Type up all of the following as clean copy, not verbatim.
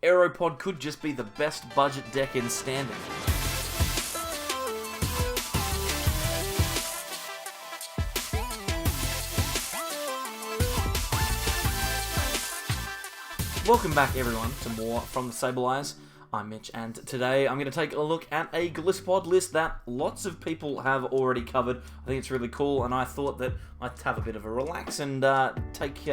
AeroPod could just be the best budget deck in Standard. Welcome back everyone to more from the Sable Eyes. I'm Mitch, and today I'm going to take a look at a Golisopod list that lots of people have already covered. I think it's really cool, and I thought that I'd have a bit of a relax and take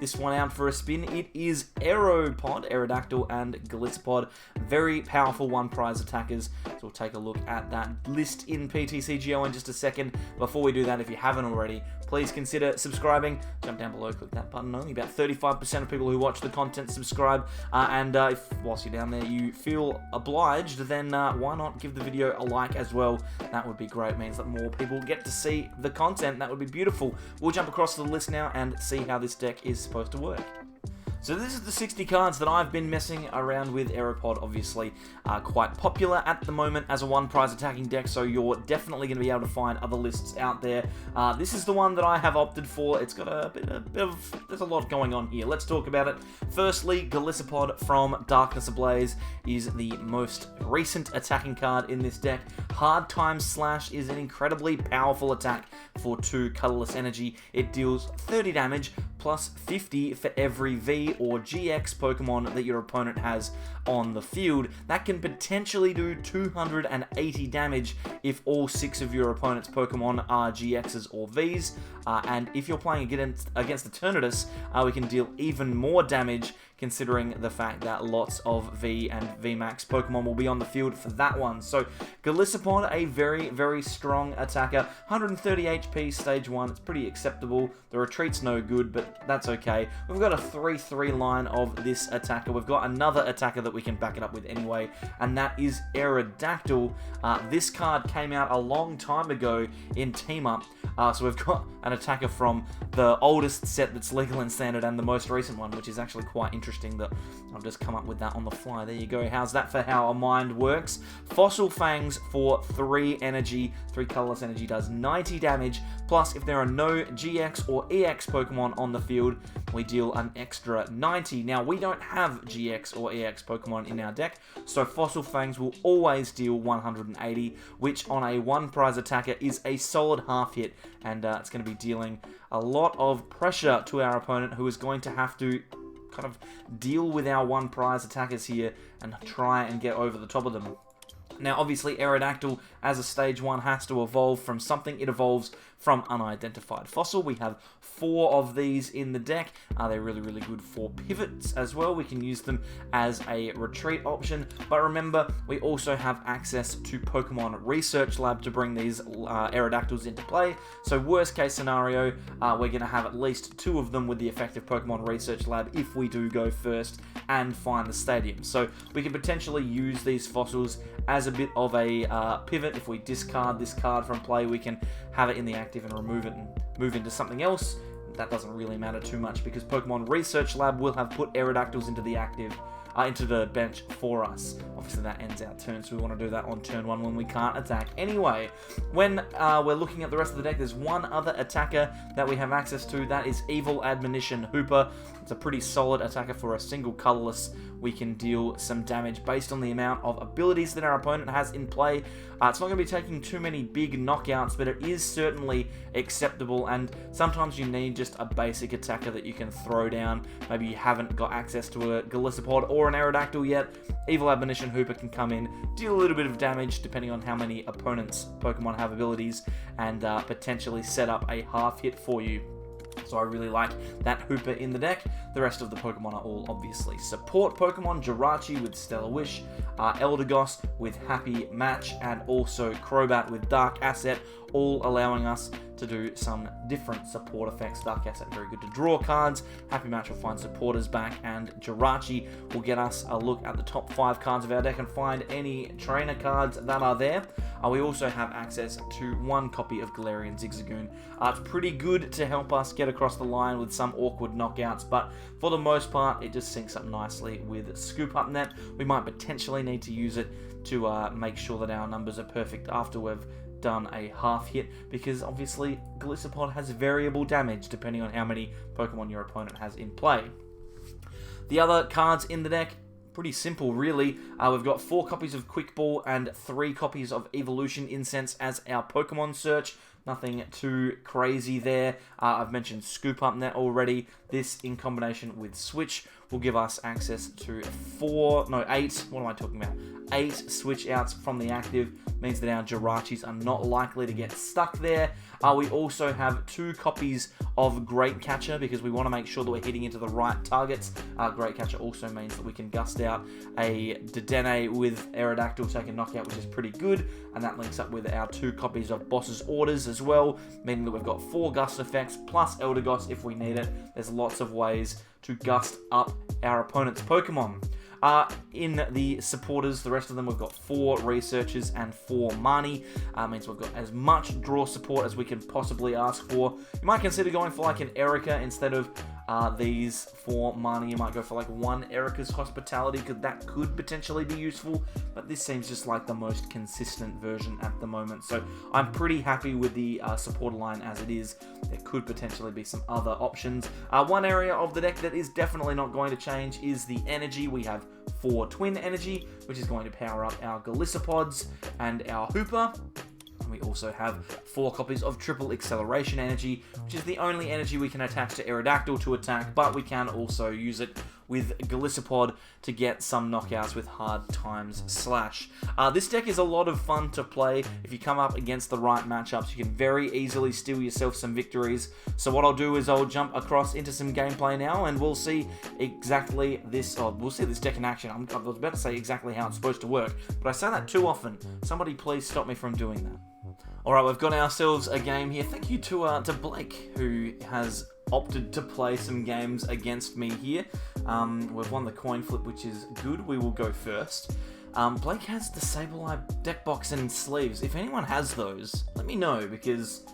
this one out for a spin. It is AeroPod, Aerodactyl and Golisopod. Very powerful one prize attackers. So we'll take a look at that list in PTCGO in just a second. Before we do that, if you haven't already, please consider subscribing. Jump down below, click that button. Only about 35% of people who watch the content subscribe. If whilst you're down there you feel obliged, then why not give the video a like as well? That would be great. It means that more people get to see the content. That would be beautiful. We'll jump across to the list now and see how this deck is supposed to work. So this is the 60 cards that I've been messing around with. AeroPod obviously quite popular at the moment as a one prize attacking deck, so you're definitely going to be able to find other lists out there. This is the one that I have opted for. It's got a bit of, there's a lot going on here. Let's talk about it. Firstly, Golisopod from Darkness Ablaze is the most recent attacking card in this deck. Hard Time Slash is an incredibly powerful attack for 2 colorless energy. It deals 30 damage plus 50 for every V or GX Pokemon that your opponent has on the field. That can potentially do 280 damage if all 6 of your opponent's Pokemon are GXs or Vs. And if you're playing against Eternatus, we can deal even more damage, considering the fact that lots of V and VMAX Pokemon will be on the field for that one. So Golisopod, a very, very strong attacker. 130 HP stage 1, it's pretty acceptable. The retreat's no good, but that's okay. We've got a 3-3 line of this attacker. We've got another attacker that we can back it up with anyway, and that is Aerodactyl. This card came out a long time ago in Team Up. So we've got an attacker from the oldest set that's legal in Standard and the most recent one, which is actually quite interesting that I've just come up with that on the fly. There you go. How's that for how a mind works? Fossil Fangs for 3 energy, 3 colorless energy, does 90 damage, plus if there are no GX or EX Pokemon on the field, we deal an extra 90. Now, we don't have GX or EX Pokemon in our deck, so Fossil Fangs will always deal 180, which on a one prize attacker is a solid half hit, and it's going to be dealing a lot of pressure to our opponent, who is going to have to kind of deal with our one prize attackers here and try and get over the top of them. Now, obviously, Aerodactyl, as a stage 1, has to evolve from something. It evolves from unidentified fossil. We have 4 of these in the deck. They're really, really good for pivots as well. We can use them as a retreat option. But remember, we also have access to Pokémon Research Lab to bring these Aerodactyls into play. So worst case scenario, we're going to have at least 2 of them with the effective Pokémon Research Lab if we do go first and find the stadium. So we can potentially use these fossils as a bit of a pivot. If we discard this card from play, we can have it in the active and remove it and move into something else. That doesn't really matter too much because Pokemon Research Lab will have put Aerodactyls into the active, into the bench for us. Obviously that ends our turn, so we want to do that on turn 1 when we can't attack. Anyway, when we're looking at the rest of the deck, there's one other attacker that we have access to. That is Evil Admonition Hoopa. It's a pretty solid attacker for a single colorless. We can deal some damage based on the amount of abilities that our opponent has in play. It's not going to be taking too many big knockouts, but it is certainly acceptable, and sometimes you need just a basic attacker that you can throw down. Maybe you haven't got access to a Golisopod or an Aerodactyl yet. Evil Admonition Hoopa can come in, deal a little bit of damage depending on how many opponents' Pokemon have abilities, and potentially set up a half hit for you. So I really like that Hoopa in the deck. The rest of the Pokemon are all obviously support Pokemon. Jirachi with Stellar Wish, Eldegoss with Happy Match, and also Crobat with Dark Asset, all allowing us to do some different support effects. Dark Asset, very good to draw cards. Happy Match will find supporters back, and Jirachi will get us a look at the top 5 cards of our deck and find any trainer cards that are there. We also have access to 1 copy of Galarian Zigzagoon. It's pretty good to help us get across the line with some awkward knockouts, but for the most part, it just syncs up nicely with Scoop Up Net. We might potentially need to use it to make sure that our numbers are perfect after we've done a half hit, because obviously Golisopod has variable damage depending on how many Pokemon your opponent has in play. The other cards in the deck, Pretty simple, really. We've got 4 copies of Quick Ball and 3 copies of Evolution Incense as our Pokemon search. Nothing too crazy there. I've mentioned Scoop Up Net already. This, in combination with Switch, will give us access to 8, what am I talking about? 8 switch outs from the active. Means that our Jirachis are not likely to get stuck there. We also have 2 copies of Great Catcher because we want to make sure that we're hitting into the right targets. Great Catcher also means that we can gust out a Dedenne with Aerodactyl, take a knockout, which is pretty good. And that links up with our 2 copies of Boss's Orders as well, meaning that we've got 4 gust effects plus Eldegoss if we need it. There's lots of ways to gust up our opponent's Pokemon. In the supporters, the rest of them, we've got 4 researchers and 4 Marnie. Means we've got as much draw support as we can possibly ask for. You might consider going for like an Erica instead of these 4 Marnie. You might go for like 1 Erica's Hospitality, because that could potentially be useful, but this seems just like the most consistent version at the moment. So I'm pretty happy with the supporter line as it is. There could potentially be some other options. One area of the deck that is definitely not going to change is the energy. We have 4 Twin Energy, which is going to power up our Golisopods and our Hoopa. We also have 4 copies of Triple Acceleration Energy, which is the only energy we can attach to Aerodactyl to attack, but we can also use it with Golisopod to get some knockouts with Hard Times Slash. This deck is a lot of fun to play. If you come up against the right matchups, you can very easily steal yourself some victories. So what I'll do is I'll jump across into some gameplay now, and we'll see exactly this. We'll see this deck in action. I was about to say exactly how it's supposed to work, but I say that too often. Somebody please stop me from doing that. Alright, we've got ourselves a game here. Thank you to Blake, who has opted to play some games against me here. We've won the coin flip, which is good. We will go first. Blake has the Sableye deck box and sleeves. If anyone has those, let me know, because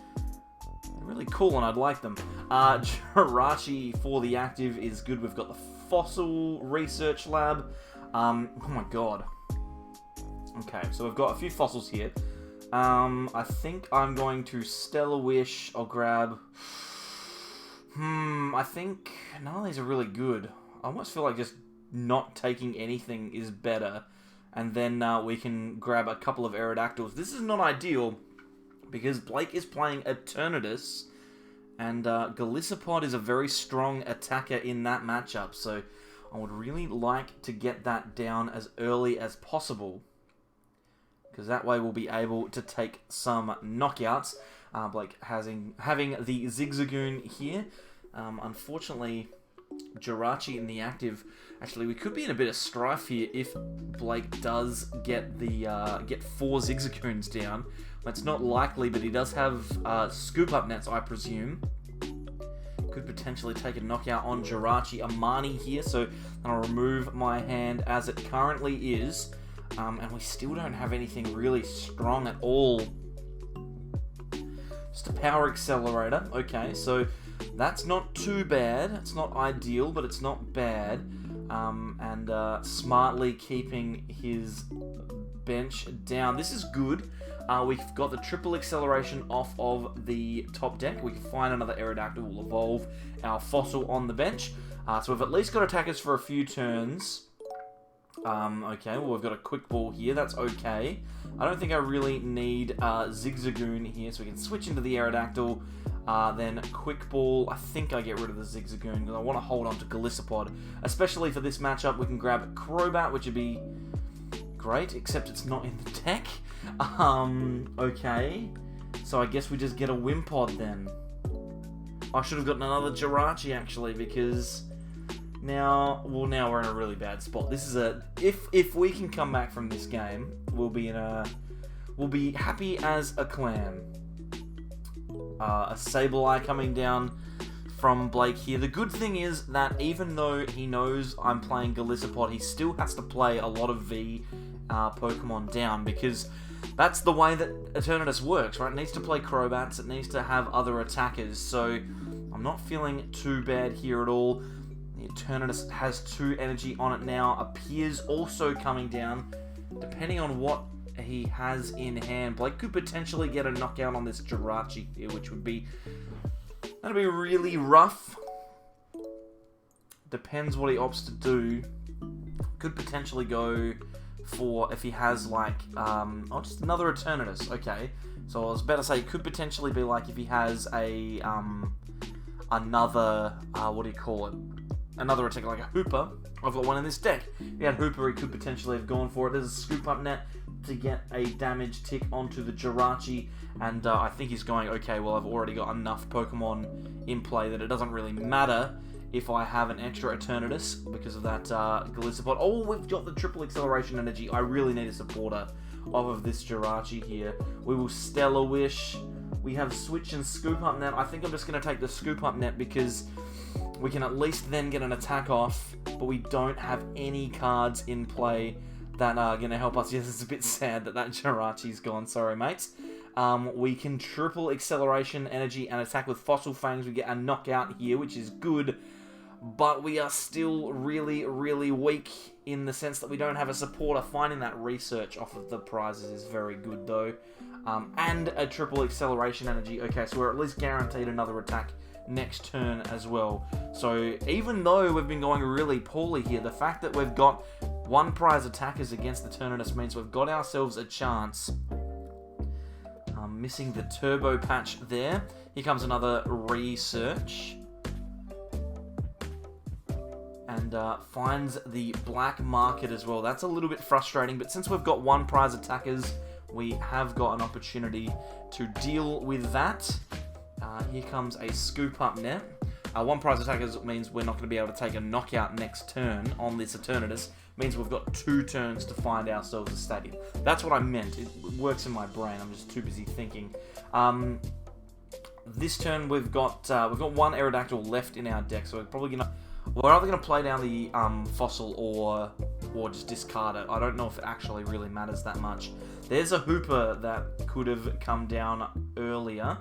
they're really cool and I'd like them. Jirachi for the active is good. We've got the Fossil Research Lab. Oh my god. Okay, so we've got a few fossils here. I think I'm going to Stellar Wish. I'll grab... I think none of these are really good. I almost feel like just not taking anything is better. And then we can grab a couple of Aerodactyls. This is not ideal, because Blake is playing Eternatus, and Golisopod is a very strong attacker in that matchup. So I would really like to get that down as early as possible, because that way we'll be able to take some knockouts. Blake having the Zigzagoon here. Unfortunately, Jirachi in the active. Actually, we could be in a bit of strife here if Blake does get the get 4 Zigzagoons down. That's not likely, but he does have Scoop Up Nets, I presume. Could potentially take a knockout on Jirachi. A Marnie here, so I'll remove my hand as it currently is. And we still don't have anything really strong at all. Just a Power Accelerator. Okay, so that's not too bad. It's not ideal, but it's not bad. And smartly keeping his bench down. This is good. We've got the Triple Acceleration off of the top deck. We can find another Aerodactyl. We'll evolve our Fossil on the bench. So we've at least got attackers for a few turns. Okay, well, we've got a Quick Ball here. That's okay. I don't think I really need Zigzagoon here, so we can switch into the Aerodactyl. Then Quick Ball. I think I get rid of the Zigzagoon, because I want to hold on to Golisopod. Especially for this matchup, we can grab Crobat, which would be great, except it's not in the deck. Okay. So I guess we just get a Wimpod then. I should have gotten another Jirachi, actually, because... Now we're in a really bad spot. This is if we can come back from this game, we'll be happy as a clan. A Sableye coming down from Blake here. The good thing is that even though he knows I'm playing Golisopod, he still has to play a lot of V Pokemon down, because that's the way that Eternatus works, right? It needs to play Crobats, it needs to have other attackers, so I'm not feeling too bad here at all. The Eternatus has 2 energy on it now. Appears also coming down. Depending on what he has in hand, Blake could potentially get a knockout on this Jirachi here, which would be... That'd be really rough. Depends what he opts to do. Could potentially go for, if he has like, oh, just another Eternatus. Okay, so I was about to say, it could potentially be like if he has a, another, what do you call it? Another attack like a Hoopa. I've got one in this deck. If he had Hoopa, he could potentially have gone for it. There's a scoop up net to get a damage tick onto the Jirachi, and I think he's going, okay, well, I've already got enough Pokemon in play that it doesn't really matter if I have an extra Eternatus because of that Golisopod. Oh, we've got the triple acceleration energy. I really need a supporter of this Jirachi here. We will Stellar Wish. We have Switch and Scoop Up Net. I think I'm just going to take the Scoop Up Net because we can at least then get an attack off, but we don't have any cards in play that are going to help us. Yes, it's a bit sad that Jirachi's gone. Sorry, mates. We can triple acceleration energy and attack with Fossil Fangs. We get a knockout here, which is good, but we are still really, really weak in the sense that we don't have a supporter. Finding that research off of the prizes is very good, though. And a triple acceleration energy. Okay, so we're at least guaranteed another attack next turn as well. So even though we've been going really poorly here, the fact that we've got one prize attackers against the Eternatus means we've got ourselves a chance. Missing the turbo patch there. Here comes another research. And finds the black market as well. That's a little bit frustrating, but since we've got one prize attackers, we have got an opportunity to deal with that. Here comes a scoop up net. One prize attackers means we're not going to be able to take a knockout next turn on this Eternatus. Means we've got 2 turns to find ourselves a stadium. That's what I meant. It works in my brain. I'm just too busy thinking. This turn we've got one Aerodactyl left in our deck, so we're either gonna play down the fossil or just discard it. I don't know if it actually really matters that much. There's a Hoopa that could have come down earlier.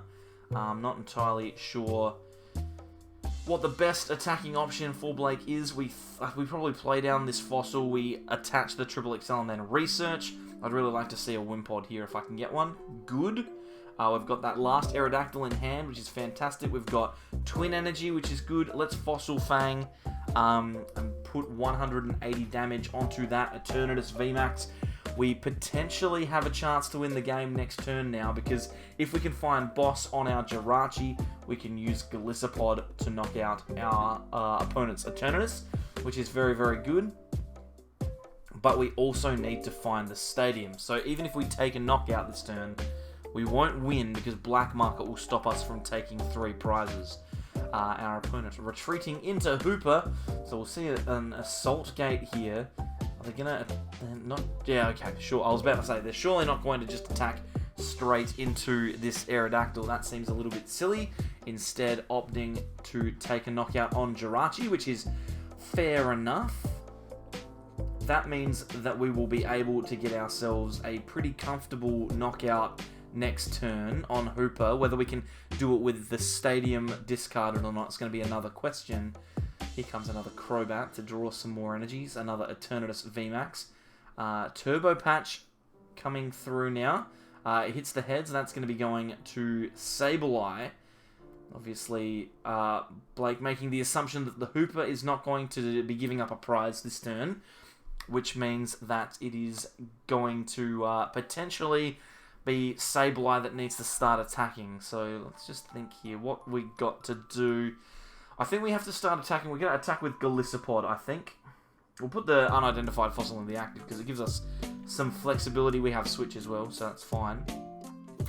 I'm not entirely sure what the best attacking option for Blake is. We probably play down this fossil, we attach the triple excel and then research. I'd really like to see a Wimpod here if I can get one. Good. We've got that last Aerodactyl in hand, which is fantastic. We've got Twin Energy, which is good. Let's Fossil Fang and put 180 damage onto that Eternatus VMAX. We potentially have a chance to win the game next turn now, because if we can find Boss on our Jirachi, we can use Golisopod to knock out our opponent's Eternatus, which is very, very good. But we also need to find the stadium. So even if we take a knockout this turn, we won't win because Black Market will stop us from taking 3 prizes. Our opponent retreating into Hoopa, so we'll see an Assault Gate here. Are they gonna... not... Yeah, okay, sure. I was about to say, they're surely not going to just attack straight into this Aerodactyl. That seems a little bit silly. Instead, opting to take a knockout on Jirachi, which is fair enough. That means that we will be able to get ourselves a pretty comfortable knockout next turn on Hoopa. Whether we can do it with the stadium discarded or not is going to be another question. Here comes another Crobat to draw some more energies. Another Eternatus VMAX. Turbo Patch coming through now. It hits the heads. That's going to be going to Sableye. Obviously, Blake making the assumption that the Hoopa is not going to be giving up a prize this turn, which means that it is going to potentially be Sableye that needs to start attacking. So let's just think here what we got to do. I think we have to start attacking. We're going to attack with Golisopod, I think. We'll put the unidentified fossil in the active because it gives us some flexibility. We have switch as well, so that's fine.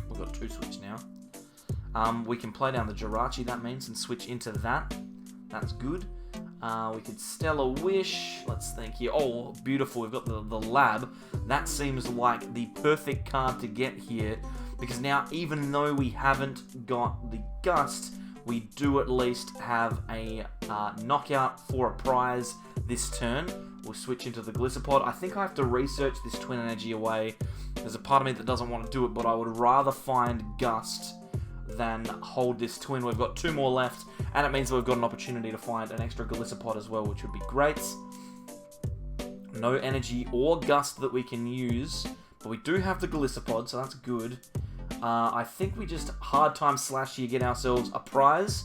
We've got 2 switch now. We can play down the Jirachi, that means, and switch into that. That's good. We could Stellar Wish. Let's think here. Oh, beautiful. We've got the lab. That seems like the perfect card to get here, because now, even though we haven't got the Gust, we do at least have a knockout for a prize this turn. We'll switch into the Golisopod. I think I have to research this Twin Energy away. There's a part of me that doesn't want to do it, but I would rather find Gust than hold this Twin. We've got 2 more left, and it means we've got an opportunity to find an extra Golisopod as well, which would be great. No energy or Gust that we can use, but we do have the Golisopod, so that's good. I think we just hard time slash here, get ourselves a prize.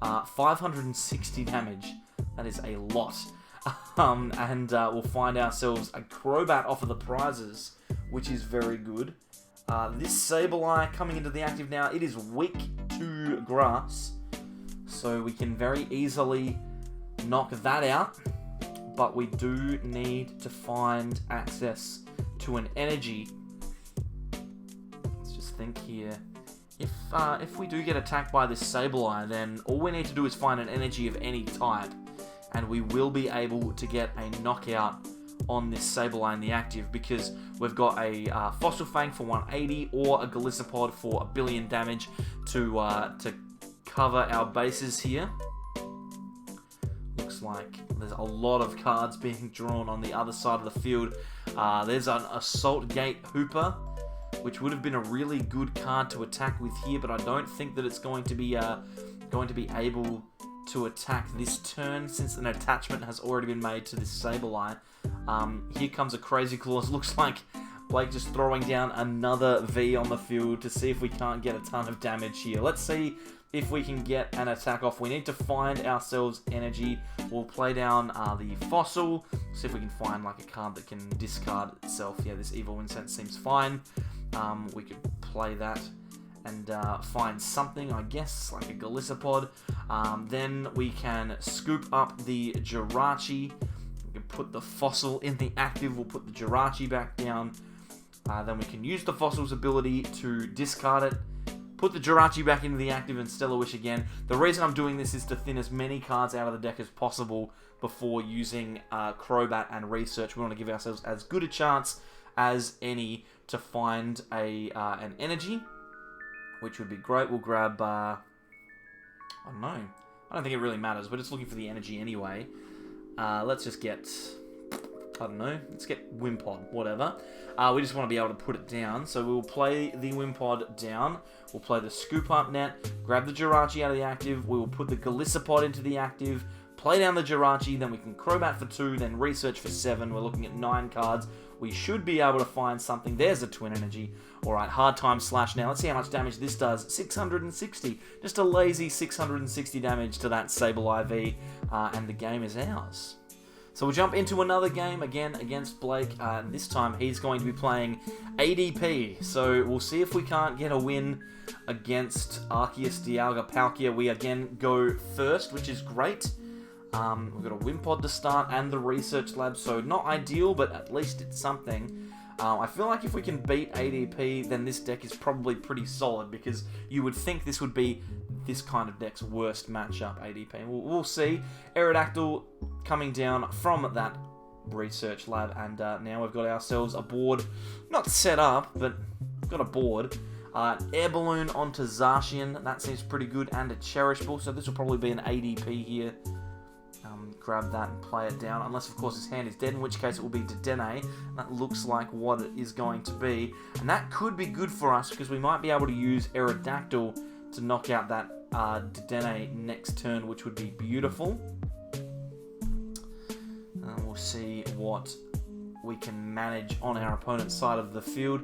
560 damage. That is a lot. and we'll find ourselves a Crobat off of the prizes, which is very good. This Sableye coming into the active now, it is weak to grass, so we can very easily knock that out, but we do need to find access to an energy. Let's just think here. If we do get attacked by this Sableye, then all we need to do is find an energy of any type, and we will be able to get a knockout on this Sableye in the active, because we've got a Fossil Fang for 180 or a Golisopod for 1 billion damage to cover our bases here. Looks like there's a lot of cards being drawn on the other side of the field. There's an Assault Gate Hoopa, which would have been a really good card to attack with here, but I don't think that it's going to be able to attack this turn, since an attachment has already been made to this Sableye. Here comes a Crazy Claws. Looks like Blake just throwing down another V on the field to see if we can't get a ton of damage here. Let's see if we can get an attack off. We need to find ourselves energy. We'll play down the Fossil, see if we can find like a card that can discard itself. Yeah, this Evolution Incense seems fine. We could play that and find something, I guess, like a Golisopod. Then we can scoop up the Jirachi. We can put the Fossil in the active. We'll put the Jirachi back down. Then we can use the Fossil's ability to discard it. Put the Jirachi back into the active and Stellar Wish again. The reason I'm doing this is to thin as many cards out of the deck as possible before using Crobat and Research. We want to give ourselves as good a chance as any to find an energy, which would be great. We'll grab, I don't know. I don't think it really matters. We're just looking for the energy anyway. Let's just get, I don't know. Let's get Wimpod, whatever. We just want to be able to put it down. So we'll play the Wimpod down. We'll play the Scoop Up Net, grab the Jirachi out of the active. We will put the Golisopod into the active, play down the Jirachi, then we can Crobat for 2, then Research for 7. We're looking at 9 cards. We should be able to find something. There's a Twin Energy. Alright, Hard Time Slash now. Let's see how much damage this does. 660. Just a lazy 660 damage to that Sableye V, and the game is ours. So we'll jump into another game, again, against Blake. This time, he's going to be playing ADP. So we'll see if we can't get a win against Arceus, Dialga, Palkia. We, again, go first, which is great. We've got a Wimpod to start and the Research Lab, so not ideal, but at least it's something. I feel like if we can beat ADP, then this deck is probably pretty solid, because you would think this would be this kind of deck's worst matchup, ADP. We'll see. Aerodactyl coming down from that Research Lab, and now we've got ourselves a board, not set up, but we've got a board. Air Balloon onto Zacian, that seems pretty good, and a Cherishable, so this will probably be an ADP here. Grab that and play it down, unless of course his hand is dead, in which case it will be Dedenne. That looks like what it is going to be, and that could be good for us, because we might be able to use Aerodactyl to knock out that Dedenne next turn, which would be beautiful. We'll see what we can manage on our opponent's side of the field.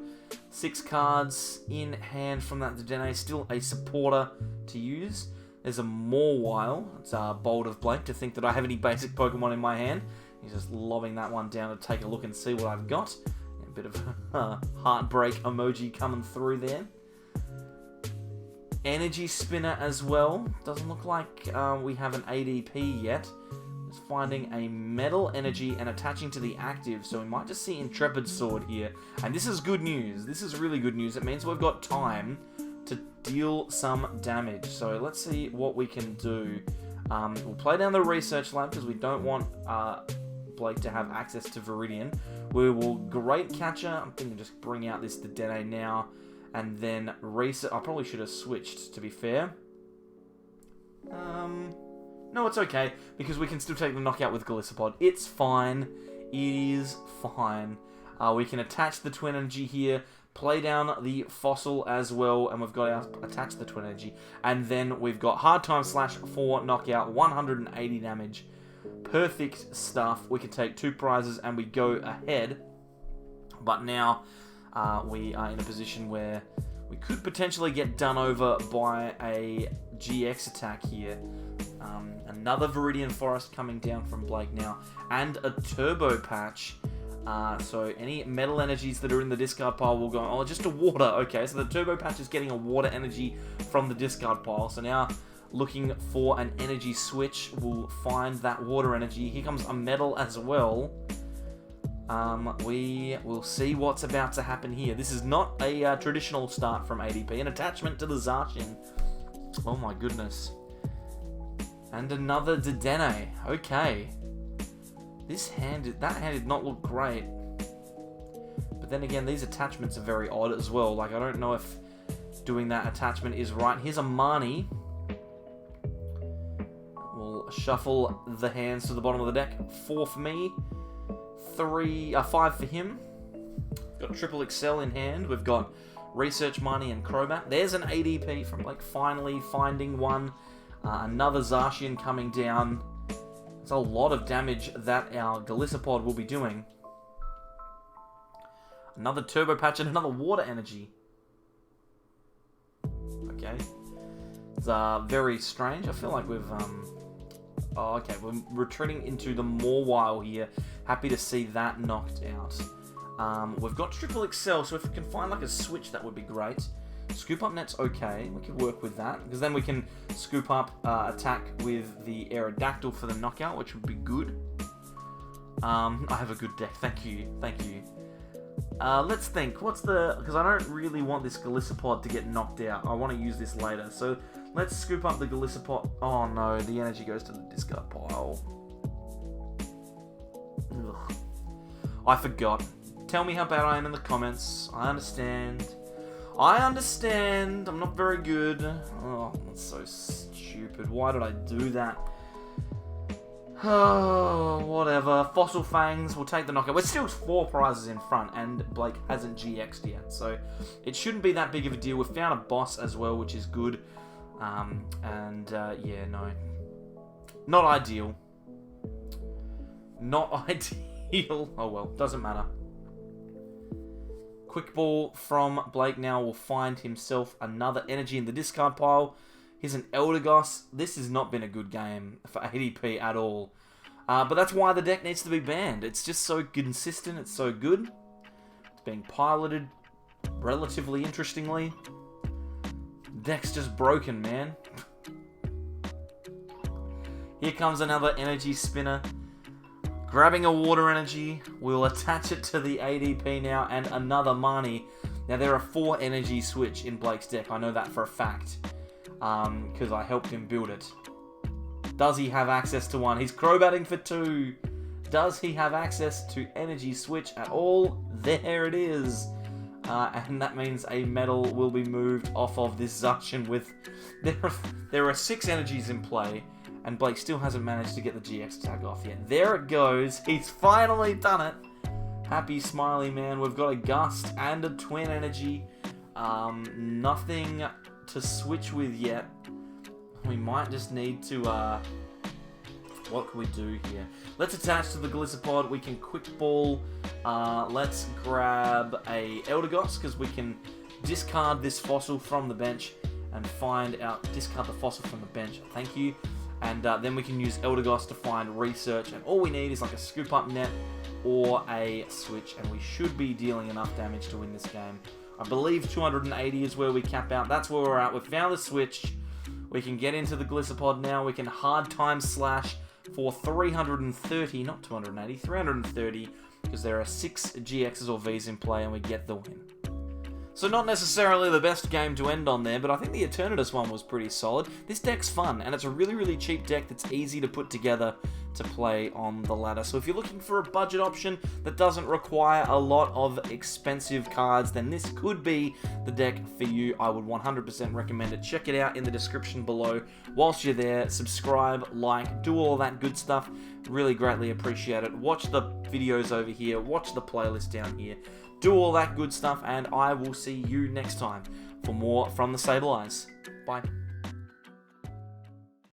6 cards in hand from that Dedenne, still a supporter to use. There's a Mawile. It's bold of Blake to think that I have any basic Pokemon in my hand. He's just lobbing that one down to take a look and see what I've got. A bit of a heartbreak emoji coming through there. Energy Spinner as well. Doesn't look like we have an ADP yet. Just finding a Metal Energy and attaching to the active, so we might just see Intrepid Sword here. And this is good news. This is really good news. It means we've got time to deal some damage. So let's see what we can do. We'll play down the Research Lab, because we don't want Blake to have access to Viridian. We will Great Catcher. I'm thinking just bring out this Dedenne now, and then Research. I probably should have switched, to be fair. No, it's okay, because we can still take the knockout with Golisopod. It's fine. It is fine. We can attach the Twin Energy here, play down the Fossil as well, and we've got our attach the Twin Energy, and then we've got Hard Time Slash for knockout, 180 damage. Perfect stuff. We can take 2 prizes and we go ahead, but now we are in a position where we could potentially get done over by a GX attack here. Another Viridian Forest coming down from Blake now, and a Turbo Patch. So any metal energies that are in the discard pile will go... Oh, just a water. Okay, so the Turbo Patch is getting a water energy from the discard pile. So now, looking for an energy switch, we'll find that water energy. Here comes a metal as well. We will see what's about to happen here. This is not a traditional start from ADP. An attachment to the Zacian. Oh my goodness. And another Dedenne. Okay. That hand did not look great. But then again, these attachments are very odd as well. Like, I don't know if doing that attachment is right. Here's a Marnie. We'll shuffle the hands to the bottom of the deck. 4 for me. 5 for him. Got Triple Excel in hand. We've got Research Marnie and Crobat. There's an ADP from, like, finally finding one. Another Zacian coming down. It's a lot of damage that our Golisopod will be doing. Another Turbo Patch and another Water Energy. Okay. It's very strange. I feel like we've... Oh, okay. We're retreating into the Mawile here. Happy to see that knocked out. We've got Triple Excel, so if we can find like a switch, that would be great. Scoop Up Net's okay. We could work with that, because then we can scoop up attack with the Aerodactyl for the knockout, which would be good. I have a good deck. Thank you. Thank you. Let's think. What's the... Because I don't really want this Golisopod to get knocked out. I want to use this later. So let's scoop up the Golisopod. Oh no, the energy goes to the discard pile. Ugh. I forgot. Tell me how bad I am in the comments. I understand. I'm not very good. Oh, that's so stupid. Why did I do that? Oh, whatever. Fossil Fangs will take the knockout. We're still 4 prizes in front, and Blake hasn't GX'd yet, so it shouldn't be that big of a deal. We've found a boss as well, which is good. Yeah, no. Not ideal. Not ideal. Oh well, doesn't matter. Quick Ball from Blake now will find himself another energy in the discard pile. Here's an Eldegoss. This has not been a good game for ADP at all. But that's why the deck needs to be banned. It's just so consistent. It's so good. It's being piloted relatively interestingly. Deck's just broken, man. Here comes another energy spinner. Grabbing a water energy, we'll attach it to the ADP now, and another Marnie. Now, there are 4 energy switch in Blake's deck. I know that for a fact, because I helped him build it. Does he have access to one? He's Crobatting for 2. Does he have access to energy switch at all? There it is. And that means a metal will be moved off of this Zacian with... There are 6 energies in play. And Blake still hasn't managed to get the GX tag off yet. There it goes. He's finally done it. Happy smiley man. We've got a Gust and a Twin Energy. Nothing to switch with yet. We might just need to... what can we do here? Let's attach to the Golisopod. We can Quick Ball. Let's grab a Eldegoss, because we can discard this fossil from the bench and find out... Discard the fossil from the bench. Thank you. And then we can use Eldegoss to find Research, and all we need is like a Scoop Up Net or a Switch, and we should be dealing enough damage to win this game. I believe 280 is where we cap out. That's where we're at. We've found the Switch. We can get into the Golisopod now. We can hard time slash for 330, not 280, 330, because there are 6 GXs or Vs in play, and we get the win. So not necessarily the best game to end on there, but I think the Eternatus one was pretty solid. This deck's fun, and it's a really, really cheap deck that's easy to put together to play on the ladder. So if you're looking for a budget option that doesn't require a lot of expensive cards, then this could be the deck for you. I would 100% recommend it. Check it out in the description below. Whilst you're there, subscribe, like, do all that good stuff. Really greatly appreciate it. Watch the videos over here. Watch the playlist down here. Do all that good stuff, and I will see you next time for more from the Sable Eyes. Bye.